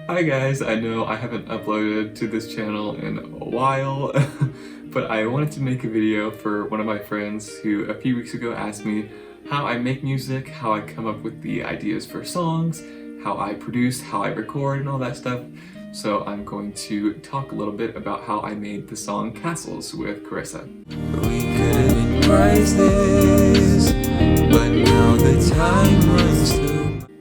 Hi guys, I know I haven't uploaded to this channel in a while, but I wanted to make a video for one of my friends who a few weeks ago asked me how I make music, how I come up with the ideas for songs, how I produce, how I record, and all that stuff. So I'm going to talk a little bit about how I made the song Castles with Karysa. We could have been priceless, but now the time runs through.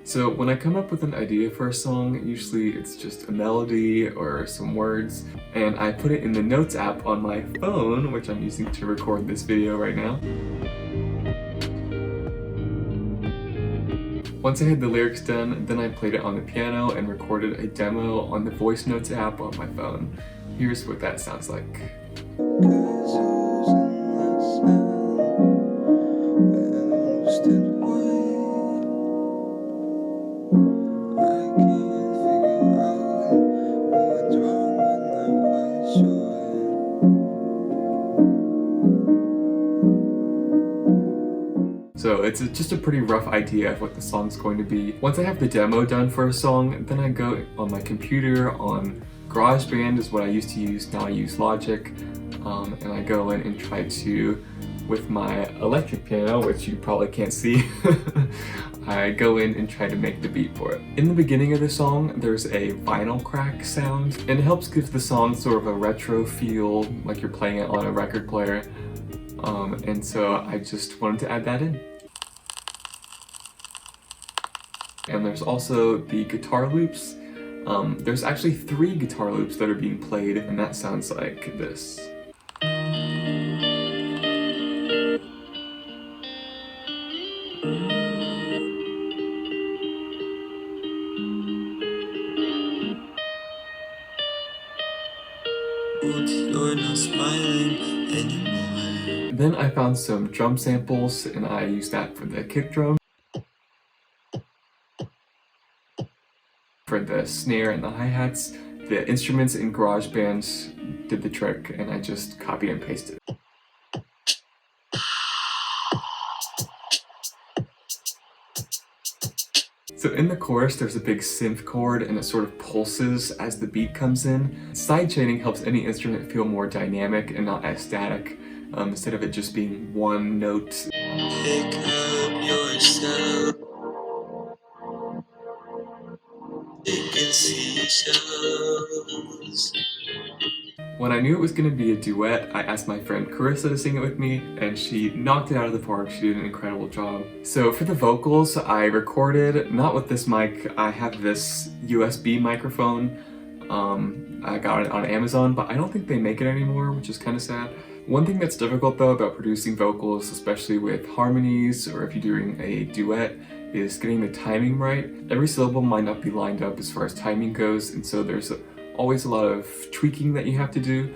So when I come up with an idea for a song, usually it's just a melody or some words, and I put it in the Notes app on my phone, which I'm using to record this video right now. Once I had the lyrics done, then I played it on the piano and recorded a demo on the Voice Notes app on my phone. Here's what that sounds like. So it's just a pretty rough idea of what the song's going to be. Once I have the demo done for a song, then I go on my computer on GarageBand is what I used to use, now I use Logic, and I go in and try to, with my electric piano, which you probably can't see, I go in and try to make the beat for it. In the beginning of the song, there's a vinyl crack sound, and it helps give the song sort of a retro feel, like you're playing it on a record player. And so I just wanted to add that in. And there's also the guitar loops. There's actually 3 guitar loops that are being played, and that sounds like this. You're not smiling anymore. Then I found some drum samples, and I used that for the kick drum, for the snare and the hi-hats. The instruments in GarageBand did the trick, and I just copied and pasted. So in the chorus, there's a big synth chord, and it sort of pulses as the beat comes in. Sidechaining helps any instrument feel more dynamic and not as static, instead of it just being one note. Pick up yourself. When I knew it was going to be a duet, I asked my friend Karysa to sing it with me, and she knocked it out of the park. She did an incredible job. So for the vocals, I recorded, not with this mic, I have this USB microphone. I got it on Amazon, but I don't think they make it anymore, which is kind of sad. One thing that's difficult though about producing vocals, especially with harmonies or if you're doing a duet, is getting the timing right. Every syllable might not be lined up as far as timing goes, and so there's always a lot of tweaking that you have to do.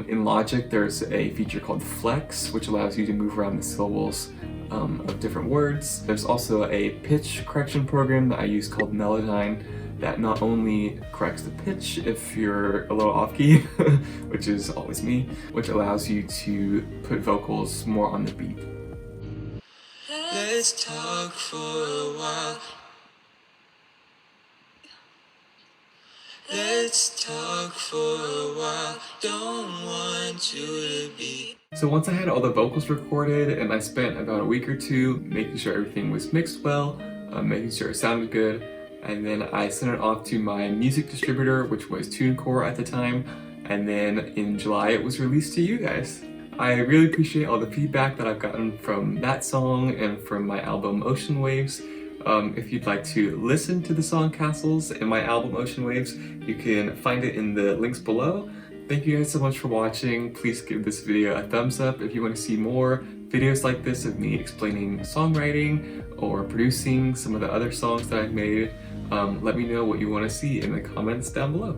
In Logic, there's a feature called Flex, which allows you to move around the syllables of different words. There's also a pitch correction program that I use called Melodyne that not only corrects the pitch if you're a little off key, which is always me, which allows you to put vocals more on the beat. Let's talk for a while. Let's talk for a while. Don't want you to be. So once I had all the vocals recorded, and I spent about a week or 2 making sure everything was mixed well, making sure it sounded good, and then I sent it off to my music distributor, which was TuneCore at the time, and then in July it was released to you guys. I really appreciate all the feedback that I've gotten from that song and from my album Ocean Waves. If you'd like to listen to the song Castles and my album Ocean Waves, you can find it in the links below. Thank you guys so much for watching. Please give this video a thumbs up if you want to see more videos like this of me explaining songwriting or producing some of the other songs that I've made. Let me know what you want to see in the comments down below.